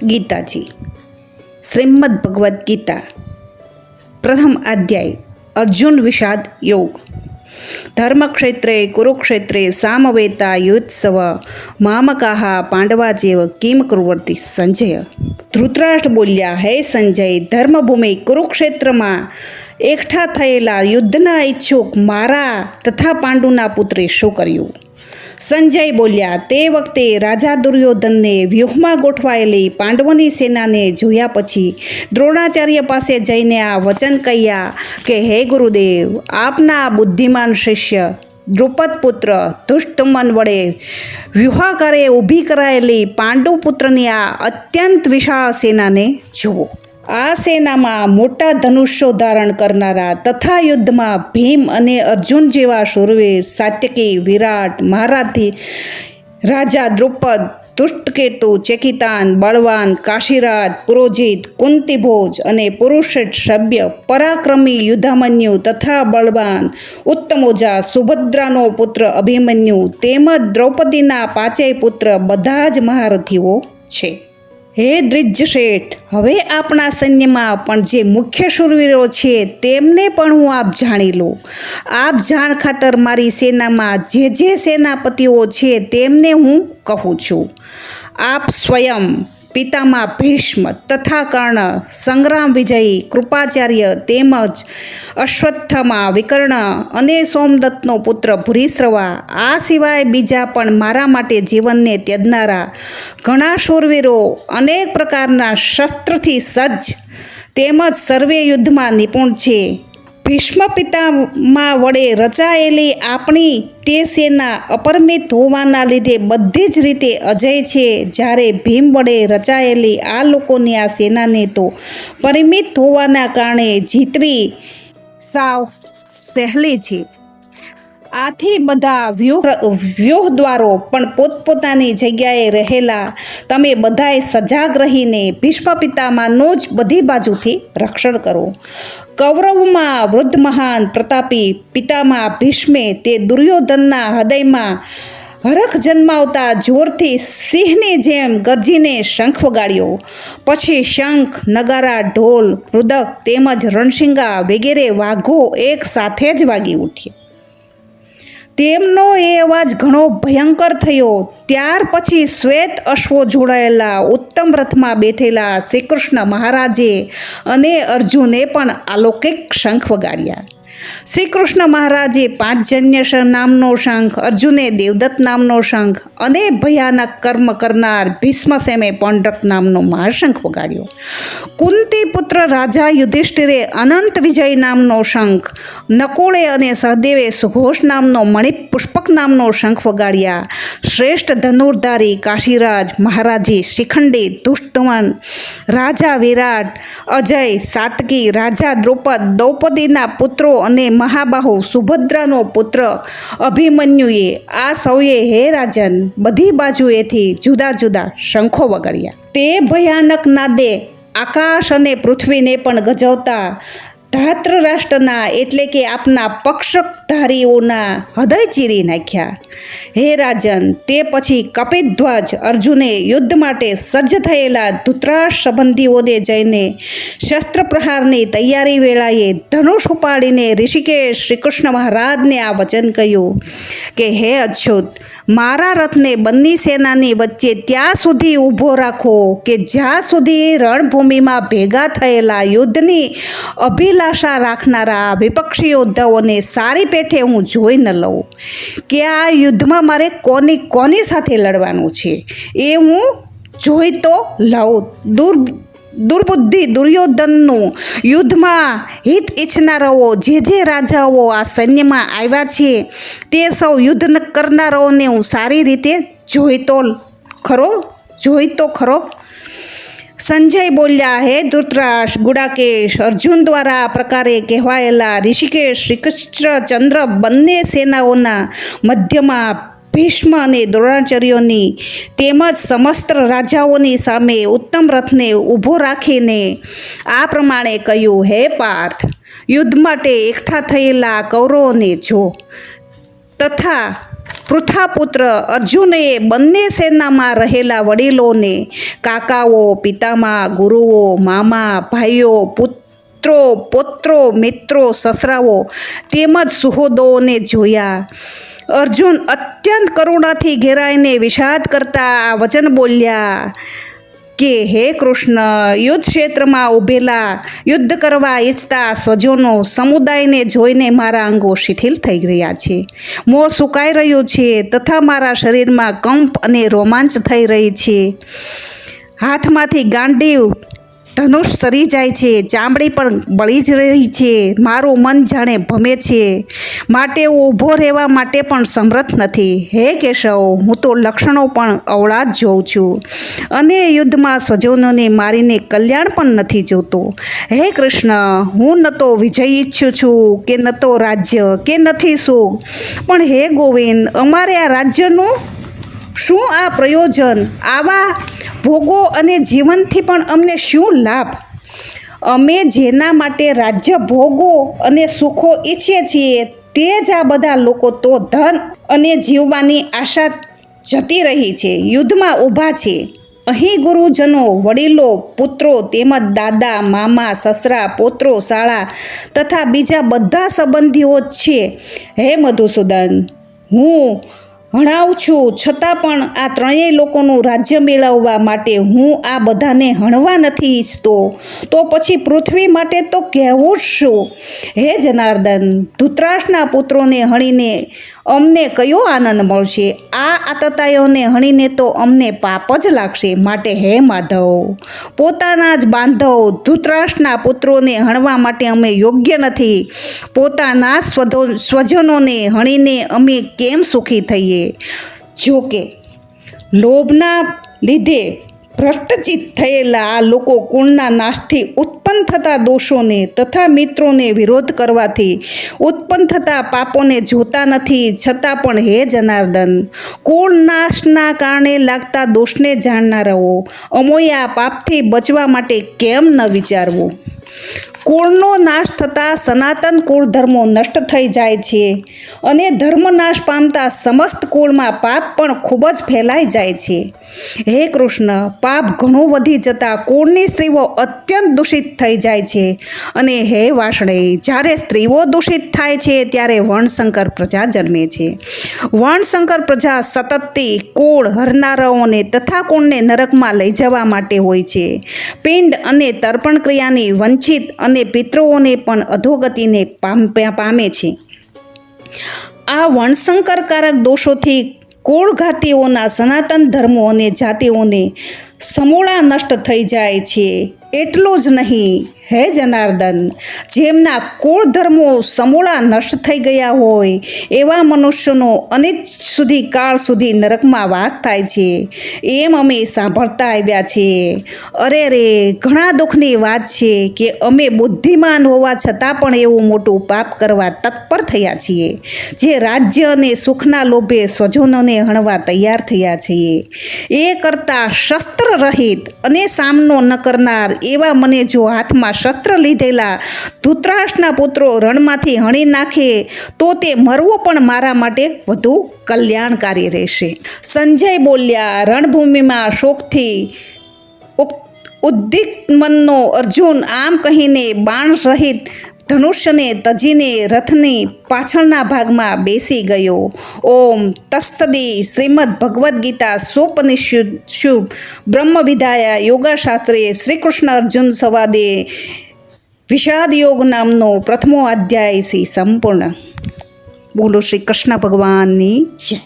ગીતાજી શ્રીમદ્ ભગવદ્ ગીતા પ્રથમ અધ્યાય અર્જુન વિષાદ યોગ ધર્મક્ષેત્રે કુરુક્ષેત્રે સામવેતા યુત્સવ મામકાહ પાંડવા જેવ કિમ કુર્વન્તિ સંજય. ધૃતરાષ્ટ્ર બોલ્યા, હે સંજય, ધર્મભૂમિ કુરુક્ષેત્રમાં એકઠા થયેલા યુદ્ધના ઈચ્છુક મારા તથા પાંડુના પુત્રે શું કર્યું? સંજય બોલ્યા, તે વખતે રાજા દુર્યોધનને વ્યૂહમાં ગોઠવાયેલી પાંડવોની સેનાને જોયા પછી દ્રોણાચાર્ય પાસે જઈને આ વચન કહ્યા કે, હે ગુરુદેવ, આપના બુદ્ધિમાન શિષ્ય દ્રુપદ પુત્ર ધુષ્ટમન વડે વ્યૂહાકારે ઊભી કરાયેલી પાંડુ પુત્રની આ અત્યંત વિશાળ સેનાને જુઓ. આ સેનામાં મોટા ધનુષ્યો ધારણ કરનારા તથા યુદ્ધમાં ભીમ અને અર્જુન જેવા શૂરવીર, સાત્યકી, વિરાટ, મહારથી રાજા દ્રુપદ, ધૃષ્ટકેતુ, ચેકિતાન, બળવાન, કાશીરાજ, પુરોજીત, કુંતીભોજ અને પુરુષેઠ સભ્ય, પરાક્રમી યુદ્ધામન્યુ તથા બળવાન ઉત્તમોજા, સુભદ્રાનો પુત્ર અભિમન્યુ તેમજ દ્રૌપદીના પાંચેય પુત્ર બધા જ મહારથીઓ છે. હે દ્વિજશેઠ, હવે આપણા સૈન્યમાં પણ જે મુખ્ય શૂરવીરો છે તેમને પણ હું આપ જાણી લો. આપ જાણ ખાતર મારી સેનામાં જે સેનાપતિઓ છે તેમને હું કહું છું. આપ સ્વયં પિતામહ ભીષ્મ તથા કર્ણ, સંગ્રામ વિજયી કૃપાચાર્ય તેમજ અશ્વત્થામા, વિકર્ણ અને સોમદત્તનો પુત્ર ભૂરિશ્રવા, આ સિવાય બીજા પણ મારા માટે જીવનને ત્યજનારા ઘણા શૂરવીરો, અનેક પ્રકારના શસ્ત્રથી સજ્જ તેમજ સર્વે યુદ્ધમાં નિપુણ છે. ભીષ્મ પિતામહ વડે રચાયેલી આપણી તે સેના અપરિમિત હોવાના લીધે બધી જ રીતે અજય છે, જ્યારે ભીમ વડે રચાયેલી આ લોકોની આ સેનાને તો પરિમિત હોવાના કારણે જીતવી સાવ સહેલી છે. આથી બધા વ્યુહદ્વારો પણ પોતપોતાની જગ્યાએ રહેલા તમે બધાએ સજાગ રહીને ભીષ્મ પિતામહનું જ બધી બાજુથી રક્ષણ કરો. કૌરવમાં વૃદ્ધ મહાન પ્રતાપી પિતામહ ભીષ્મે તે દુર્યોધનના હૃદયમાં હરખ જન્માવતા જોરથી સિંહની જેમ ગર્જીને શંખ વગાડ્યો. પછી શંખ, નગારા, ઢોલ, મૃદક તેમજ રણશિંગા વગેરે વાઘો એક સાથે જ વાગી ઉઠ્યા. તેમનો એ અવાજ ઘણો ભયંકર થયો. ત્યાર પછી શ્વેત અશ્વો જોડાયેલા ઉત્તમ રથમાં બેઠેલા શ્રી કૃષ્ણ મહારાજે અને અર્જુને પણ અલૌકિક શંખ વગાડ્યા. શ્રી કૃષ્ણ મહારાજે પાંચજન્ય નામનો શંખ, અર્જુને દેવદત્ત નામનો શંખ અને ભયાનક કર્મ કરનાર ભીષ્મસેને પૌંડ્રક નામનો મહાશંખ વગાડ્યો. કુંતી પુત્ર રાજા યુધિષ્ઠિરે અનંત વિજય નામનો શંખ, નકુળે અને સહદેવે સુઘોષ નામનો મણિપુષ્પક નામનો શંખ વગાડ્યા. શ્રેષ્ઠ ધનુર્ધારી કાશીરાજ મહારાજે શિખંડી, ધુષ્ટમન રાજા વિરાટ, અજય, સાત્યકી રાજા દ્રુપદ, દ્રૌપદીના પુત્રો અને મહાબાહુ સુભદ્રાનો પુત્ર અભિમન્યુએ આ સૌએ, હે રાજન, બધી બાજુએથી જુદા જુદા શંખો વગાડ્યા. તે ભયાનક નાદે આકાશ અને પૃથ્વીને પણ ગજવતા ધાતરાષ્ટ્રના એટલે કે આપના પક્ષધારીઓના હૃદય ચીરી નાખ્યા. હે રાજન, તે પછી કપિધ્વજ અર્જુને યુદ્ધ માટે સજ્જ થયેલા ધૃતરાષ્ટ્ર સંબંધીઓને જઈને શસ્ત્ર પ્રહારની તૈયારી વેળાએ ધનુષ ઉપાડીને ઋષિકેશ શ્રી કૃષ્ણ મહારાજને આ વચન કહ્યું કે, હે અચ્યુત, મારા રથને બંને સેનાની વચ્ચે ત્યાં સુધી ઊભો રાખો કે જ્યાં સુધી રણભૂમિમાં ભેગા થયેલા યુદ્ધની અભિલાષા રાખનારા વિપક્ષી યોદ્ધાઓને સારી પેઠે હું જોઈ ન લઉં કે આ યુદ્ધમાં મારે કોની સાથે લડવાનું છે એ હું જોઈ તો લઉં. દુર્બુદ્ધિ દુર્યોધનનું યુદ્ધમાં હિત ઈચ્છનારાઓ જે રાજાઓ આ સૈન્યમાં આવ્યા છે તે સૌ યુદ્ધ કરનારાઓને હું સારી રીતે જોઈ તો ખરો. સંજય બોલ્યા, હે ધૃતરાષ્ટ્ર, ગુડાકેશ, અર્જુન દ્વારા આ પ્રકારે કહેવાયેલા ઋષિકેશ, શ્રીકૃષ્ણચંદ્ર બંને સેનાઓના મધ્યમાં ભીષ્મ અને દ્રોણાચાર્યોની તેમજ સમસ્ત રાજાઓની સામે ઉત્તમ રથને ઊભો રાખીને આ પ્રમાણે કહ્યું, હે પાર્થ, યુદ્ધ માટે એકઠા થયેલા કૌરવોને જો તથા પૃથાપુત્ર અર્જુનએ બંને સેનામાં રહેલા વડીલોને, કાકાઓ, પિતામહ, ગુરુઓ, મામા, ભાઈઓ, પુત્રો, પૌત્રો, મિત્રો, સસરાઓ તેમજ સુહૃદોને જોયા. અર્જુન અત્યંત કરુણાથી ઘેરાઈને વિષાદ કરતા આ વચન બોલ્યા કે હે કૃષ્ણ, યુદ્ધ ક્ષેત્રમાં ઊભેલા યુદ્ધ કરવા ઈચ્છતા સ્વજનો સમુદાયને જોઈને મારા અંગો શિથિલ થઈ રહ્યા છે, મોં સુકાઈ રહ્યું છે તથા મારા શરીરમાં કંપ અને રોમાંચ થઈ રહી છે. હાથમાંથી ગાંડીવ ધનુષ સરી જાય છે, ચામડી પણ બળી જ રહી છે, મારું મન જાણે ભમે છે, માટે હું ઊભો રહેવા માટે પણ સમર્થ નથી. હે કેશવ, હું તો લક્ષણો પણ અવળા જ જોઉં છું અને યુદ્ધમાં સ્વજનોને મારીને કલ્યાણ પણ નથી જોતો. હે કૃષ્ણ, હું ન તો વિજય ઈચ્છું છું કે ન તો રાજ્ય કે નથી સુખ, પણ હે ગોવિંદ, અમારે આ રાજ્યનું શું આ પ્રયોજન? આવા ભોગો અને જીવનથી પણ અમને શું લાભ? અમે જેના માટે રાજ્ય, ભોગો અને સુખો ઈચ્છીએ છીએ તે જ આ બધા લોકો તો ધન અને જીવવાની આશા જતી રહી છે, યુદ્ધમાં ઊભા છે. અહીં ગુરુજનો, વડીલો, પુત્રો તેમજ દાદા, મામા, સસરા, પૌત્રો, શાળા તથા બીજા બધા સંબંધીઓ જ છે. હે મધુસૂદન, હું હણાવું છું, છતાં પણ આ ત્રણેય લોકોનું રાજ્ય મેળવવા માટે હું આ બધાને હણવા નથી ઈચ્છતો, તો પછી પૃથ્વી માટે તો કહેવું જ શું? હે જનાર્દન, ધૃતરાષ્ટ્રના પુત્રોને હણીને અમને કયો આનંદ મળશે? આ આતતાઈઓને હણીને તો અમને પાપ જ લાગશે. માટે હે માધવ, પોતાના જ બાંધવ ધૃતરાષ્ટ્રના પુત્રોને હણવા માટે અમે યોગ્ય નથી. પોતાના સ્વજનોને હણીને અમે કેમ સુખી થઈએ? જોકે લોભના લીધે ભ્રષ્ટચિત્ત થયેલા આ લોકો કુળના નાશથી ઉત્પન્ન થતા દોષોને તથા મિત્રોને વિરોધ કરવાથી ઉત્પન્ન થતા પાપોને જોતા નથી. છતાં પણ હે જનાર્દન, કુળ નાશના કારણે લાગતા દોષને જાણનારાઓ અમોએ આ પાપથી બચવા માટે કેમ ન વિચારવું? કુળનો નાશ થતાં સનાતન કુળ ધર્મો નષ્ટ થઈ જાય છે અને ધર્મ નાશ પામતા સમસ્ત કુળમાં પાપ પણ ખૂબ જ ફેલાઈ જાય છે. હે કૃષ્ણ, પાપ ઘણું વધી જતાં કુળની સ્ત્રીઓ અત્યંત દૂષિત થઈ જાય છે. અને હે વાસણેય, જ્યારે સ્ત્રીઓ દૂષિત થાય છે ત્યારે વર્ણશંકર પ્રજા જન્મે છે. વર્ણશંકર પ્રજા સતતથી કુળ હરનારાઓને તથા કુળને નરકમાં લઈ જવા માટે હોય છે. પિંડ અને તર્પણ ક્રિયાની વંચિત અને પિતૃઓને પણ અધોગતિને પામે છે. આ વર્ણશંકરકારક દોષોથી કુળઘાતીઓના સનાતન ધર્મો અને જાતિઓને સમૂળા નષ્ટ થઈ જાય છે. એટલું જ નહીં, હે જનાર્દન, જેમના કુળ ધર્મો સમૂળા નષ્ટ થઈ ગયા હોય એવા મનુષ્યનો અનિત સુધી કાળ સુધી નરકમાં વાસ થાય છે, એમ અમે સાંભળતા આવ્યા છીએ. અરે રે, ઘણા દુઃખની વાત છે કે અમે બુદ્ધિમાન હોવા છતાં પણ એવું મોટું પાપ કરવા તત્પર થયા છીએ, જે રાજ્ય અને સુખના લોભે સ્વજનોને હણવા તૈયાર થયા છીએ. એ કરતાં શસ્ત્ર રહિત અને સામનો ન કરનાર એવા મને જો હાથમાં શસ્ત્ર લીધેલા ધૃતરાષ્ટ્રના પુત્રો રણમાંથી હણી નાખે તો તે મરવો પણ મારા માટે વધુ કલ્યાણકારી રહેશે. સંજય બોલ્યા, રણભૂમિમાં શોકથી ઉદ્દિક્ત મનનો અર્જુન આમ કહીને બાણ રહિત ધનુષ્યને તજીને રથની પાછળના ભાગમાં બેસી ગયો. ઓમ તત્સદી. શ્રીમદ ભગવદ્ ગીતા સોપનિષદસુ બ્રહ્મ વિદ્યા યોગશાસ્ત્રે શ્રી કૃષ્ણ અર્જુન સંવાદે વિષાદ યોગ નામનો પ્રથમો અધ્યાય સંપૂર્ણ. બોલો શ્રી કૃષ્ણ ભગવાનની જય.